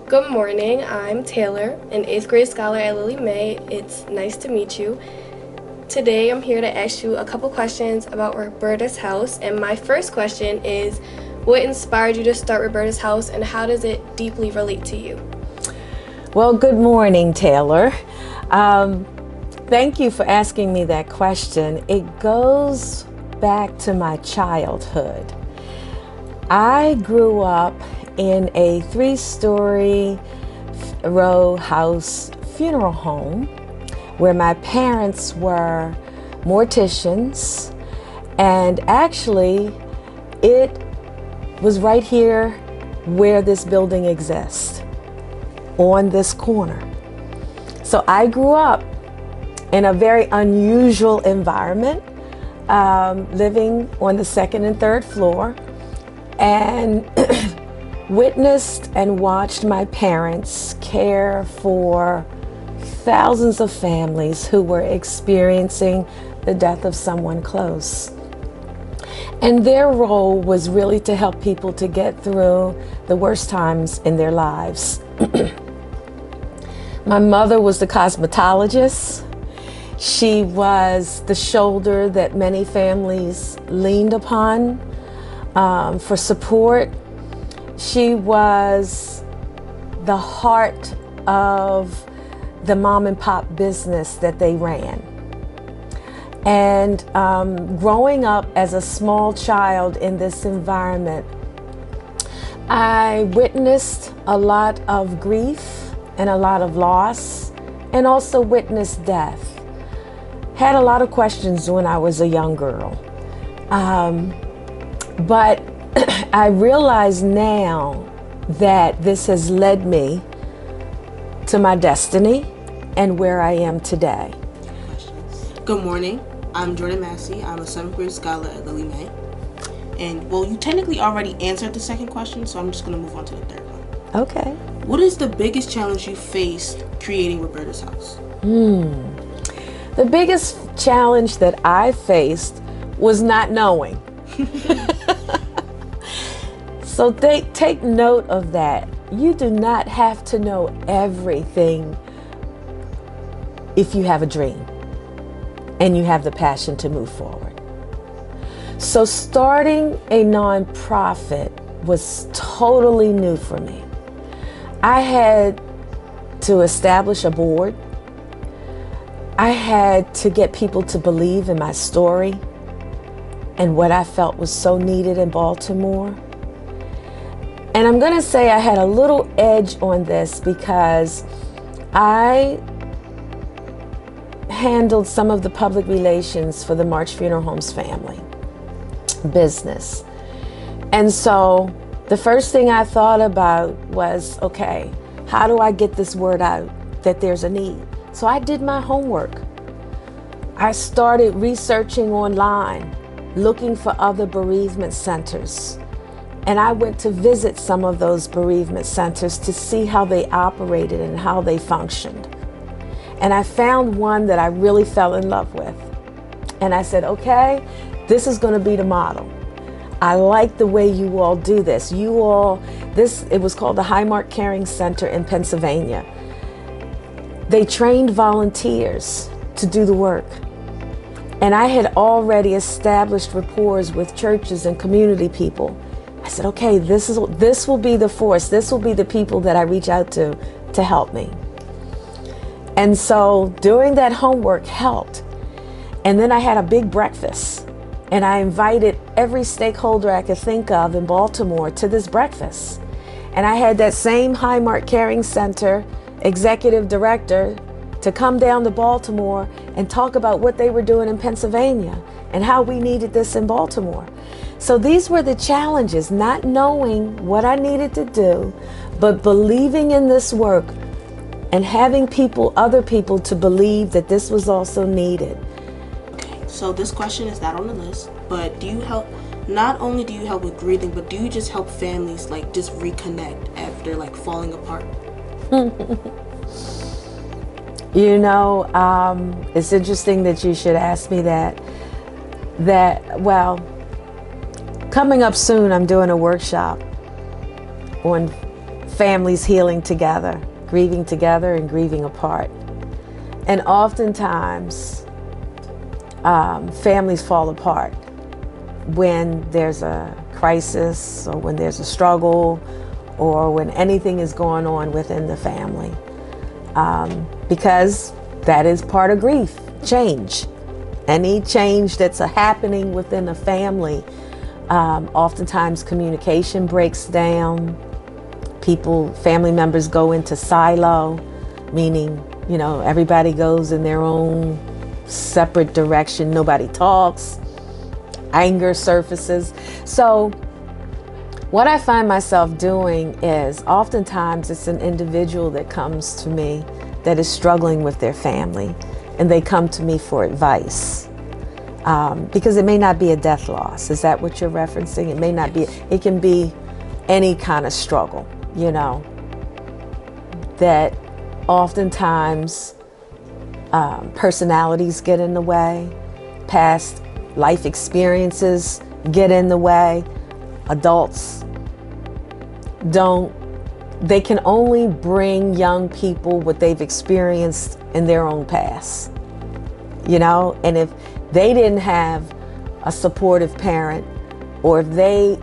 Good morning, I'm Taylor, an 8th grade scholar at Lily May. It's nice to meet you. Today I'm here to ask you a couple questions about Roberta's House, and my first question is, what inspired you to start Roberta's House and how does it deeply relate to you? Well, good morning, Taylor. Thank you for asking me that question. It goes back to my childhood. I grew up in a 3-story row house funeral home where my parents were morticians, and actually it was right here where this building exists, on this corner. So I grew up in a very unusual environment, living on the 2nd and 3rd floor, and witnessed and watched my parents care for thousands of families who were experiencing the death of someone close. And their role was really to help people to get through the worst times in their lives. My mother was the cosmetologist. She was the shoulder that many families leaned upon for support. She was the heart of the mom and pop business that they ran. And growing up as a small child in this environment, I witnessed a lot of grief and a lot of loss, and also witnessed death. Had a lot of questions when I was a young girl. But I realize now that this has led me to my destiny and where I am today. Good morning. I'm Jordan Massey. I'm a 7th grade scholar at Lily May. And well, you technically already answered the second question, so I'm just going to move on to the third one. Okay. What is the biggest challenge you faced creating Roberta's House? The biggest challenge that I faced was not knowing. So take note of that. You do not have to know everything if you have a dream and you have the passion to move forward. So starting a nonprofit was totally new for me. I had to establish a board. I had to get people to believe in my story and what I felt was so needed in Baltimore. And I'm going to say I had a little edge on this because I handled some of the public relations for the March Funeral Homes family business. And so the first thing I thought about was, okay, how do I get this word out that there's a need? So I did my homework. I started researching online, looking for other bereavement centers. And I went to visit some of those bereavement centers to see how they operated and how they functioned. And I found one that I really fell in love with. And I said, okay, this is going to be the model. I like the way you all do this. It was called the Highmark Caring Center in Pennsylvania. They trained volunteers to do the work. And I had already established rapport with churches and community people. I said, okay, this will be the force. This will be the people that I reach out to help me. And so doing that homework helped. And then I had a big breakfast. And I invited every stakeholder I could think of in Baltimore to this breakfast. And I had that same Highmark Caring Center executive director to come down to Baltimore and talk about what they were doing in Pennsylvania and how we needed this in Baltimore. So these were the challenges, not knowing what I needed to do, but believing in this work and having other people to believe that this was also needed. Okay, so this question is not on the list, but not only do you help with grieving, but do you just help families just reconnect after falling apart? It's interesting that you should ask me that. Coming up soon, I'm doing a workshop on families healing together, grieving together and grieving apart. And oftentimes, families fall apart when there's a crisis or when there's a struggle or when anything is going on within the family. Because that is part of grief, change. Any change that's happening within a family, oftentimes communication breaks down. Family members go into silo, meaning, everybody goes in their own separate direction. Nobody talks. Anger surfaces. So what I find myself doing is oftentimes it's an individual that comes to me that is struggling with their family, and they come to me for advice. Because it may not be a death loss. Is that what you're referencing? It may not be. It can be any kind of struggle, that oftentimes personalities get in the way, past life experiences get in the way. Adults they can only bring young people what they've experienced in their own past, and if they didn't have a supportive parent, or if they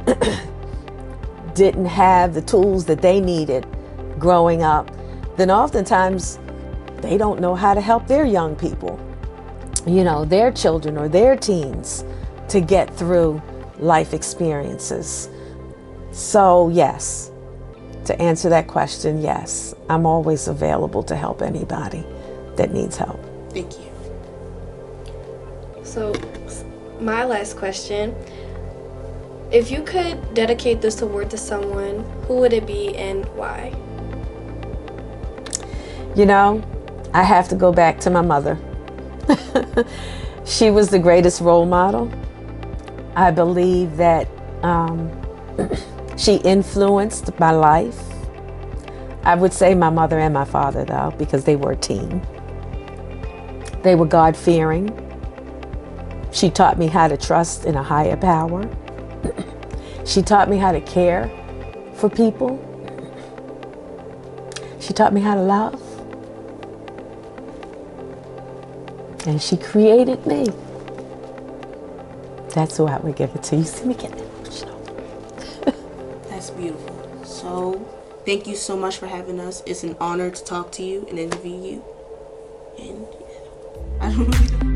didn't have the tools that they needed growing up, then oftentimes they don't know how to help their young people, their children or their teens to get through life experiences. So yes, to answer that question, yes, I'm always available to help anybody that needs help. Thank you. So, my last question. If you could dedicate this award to someone, who would it be and why? I have to go back to my mother. She was the greatest role model. I believe that she influenced my life. I would say my mother and my father, though, because they were a team. They were God-fearing. She taught me how to trust in a higher power. She taught me how to care for people. She taught me how to love. And she created me. That's who I would give it to. You see me get emotional. That's beautiful. So, thank you so much for having us. It's an honor to talk to you and interview you. And I don't really know.